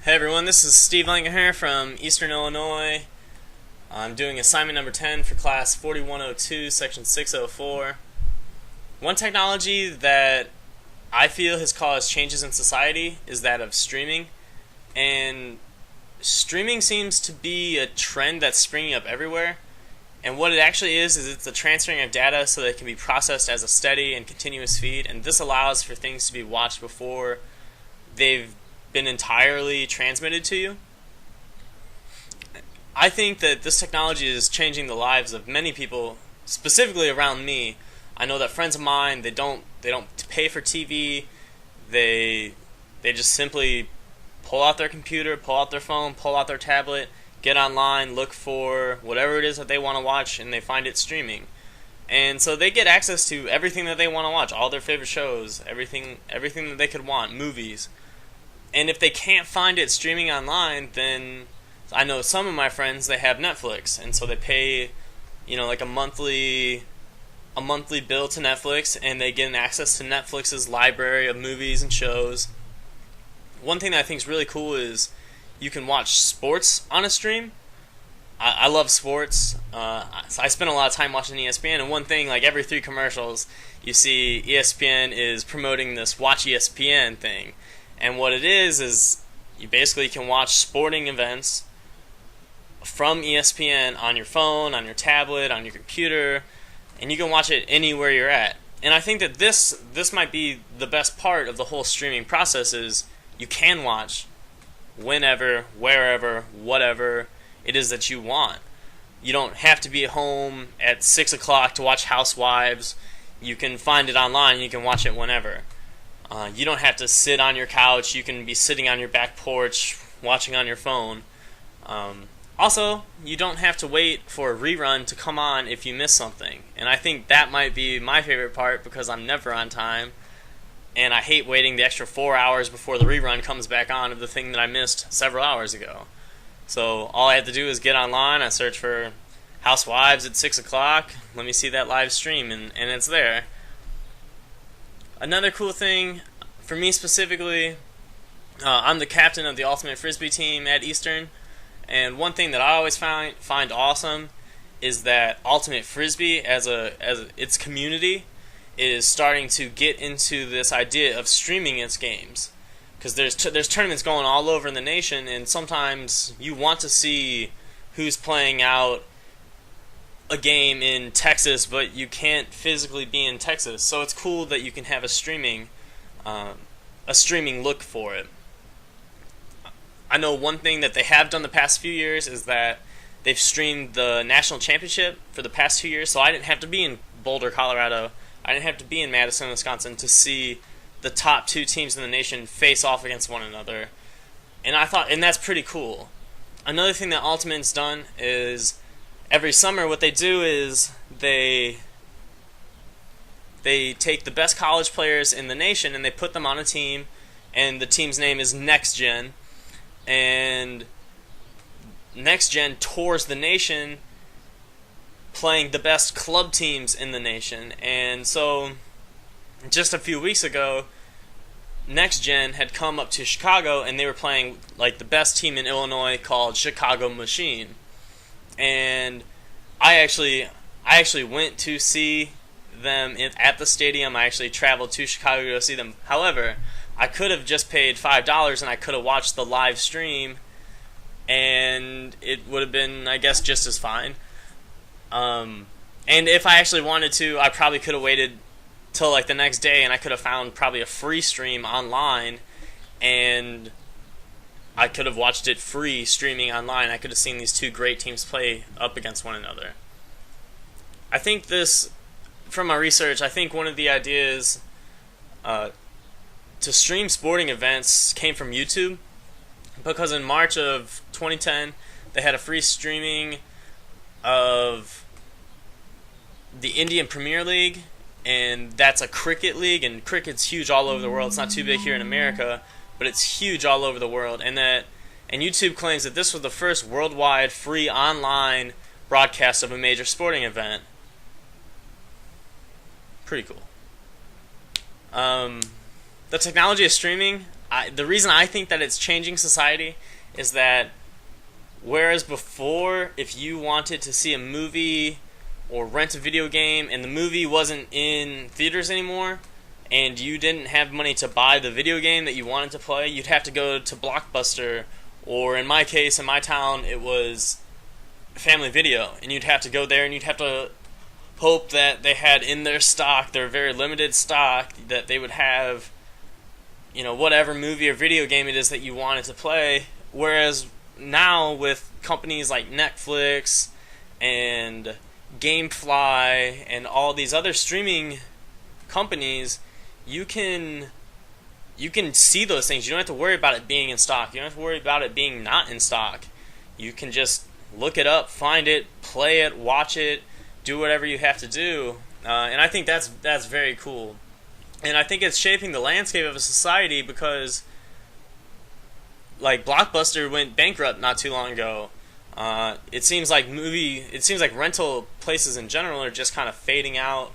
Hey everyone, this is Steve Langyher from Eastern Illinois. I'm doing assignment number 10 for class 4102, section 604. One technology that I feel has caused changes in society is that of streaming. And streaming seems to be a trend that's springing up everywhere. And what it actually is it's the transferring of data so that it can be processed as a steady and continuous feed. And this allows for things to be watched before they've been entirely transmitted to you. I think that this technology is changing the lives of many people, specifically around me. I know that friends of mine, they don't pay for TV. They just simply pull out their computer, pull out their phone, pull out their tablet, get online, look for whatever it is that they want to watch, and they find it streaming. And so they get access to everything that they want to watch, all their favorite shows, everything that they could want, movies. And if they can't find it streaming online, then I know some of my friends, they have Netflix, and so they pay, like a monthly bill to Netflix, and they get access to Netflix's library of movies and shows. One thing that I think is really cool is you can watch sports on a stream. I love sports. I spend a lot of time watching ESPN, and one thing, like every 3 commercials, you see ESPN is promoting this Watch ESPN thing. And what it is you basically can watch sporting events from ESPN on your phone, on your tablet, on your computer, and you can watch it anywhere you're at. And I think that this might be the best part of the whole streaming process is you can watch whenever, wherever, whatever it is that you want. You don't have to be at home at 6 o'clock to watch Housewives. You can find it online and you can watch it whenever. You don't have to sit on your couch. You can be sitting on your back porch watching on your phone. Also, you don't have to wait for a rerun to come on if you miss something. And I think that might be my favorite part because I'm never on time. And I hate waiting the extra 4 hours before the rerun comes back on of the thing that I missed several hours ago. So all I have to do is get online. I search for Housewives at 6 o'clock. Let me see that live stream, and it's there. Another cool thing, for me specifically, I'm the captain of the Ultimate Frisbee team at Eastern, and one thing that I always find awesome is that Ultimate Frisbee, as its community, is starting to get into this idea of streaming its games, because there's tournaments going all over the nation, and sometimes you want to see who's playing out a game in Texas, but you can't physically be in Texas. So it's cool that you can have a streaming look for it. I know one thing that they have done the past few years is that they've streamed the national championship for the past 2 years. So I didn't have to be in Boulder, Colorado. I didn't have to be in Madison, Wisconsin to see the top 2 teams in the nation face off against one another. And that's pretty cool. Another thing that Ultimate's done is every summer, what they do is they take the best college players in the nation and they put them on a team, and the team's name is Next Gen. And Next Gen tours the nation playing the best club teams in the nation. And so just a few weeks ago, Next Gen had come up to Chicago and they were playing like the best team in Illinois called Chicago Machine. And I actually went to see them at the stadium. I actually traveled to Chicago to go see them. However, I could have just paid $5 and I could have watched the live stream, and it would have been, I guess, just as fine. And if I actually wanted to, I probably could have waited till like the next day, and I could have found probably a free stream online, and I could have watched it free streaming online. I could have seen these 2 great teams play up against one another. I think from my research, I think one of the ideas to stream sporting events came from YouTube, because in March of 2010, they had a free streaming of the Indian Premier League, and that's a cricket league, and cricket's huge all over the world. It's not too big here in America, but it's huge all over the world. And YouTube claims that this was the first worldwide free online broadcast of a major sporting event. Pretty cool. The technology of streaming, the reason I think that it's changing society is that whereas before, if you wanted to see a movie or rent a video game and the movie wasn't in theaters anymore, and you didn't have money to buy the video game that you wanted to play, you'd have to go to Blockbuster, or in my case, in my town, it was Family Video, and you'd have to go there and you'd have to hope that they had in their stock, their very limited stock, that they would have, whatever movie or video game it is that you wanted to play. Whereas now with companies like Netflix and GameFly and all these other streaming companies, you can see those things. You don't have to worry about it being in stock. You don't have to worry about it being not in stock. You can just look it up, find it, play it, watch it, do whatever you have to do. And I think that's very cool. And I think it's shaping the landscape of a society because, like, Blockbuster went bankrupt not too long ago. It seems like rental places in general are just kind of fading out,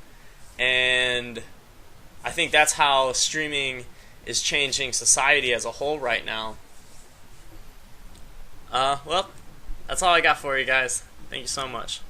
and I think that's how streaming is changing society as a whole right now. Well, that's all I got for you guys. Thank you so much.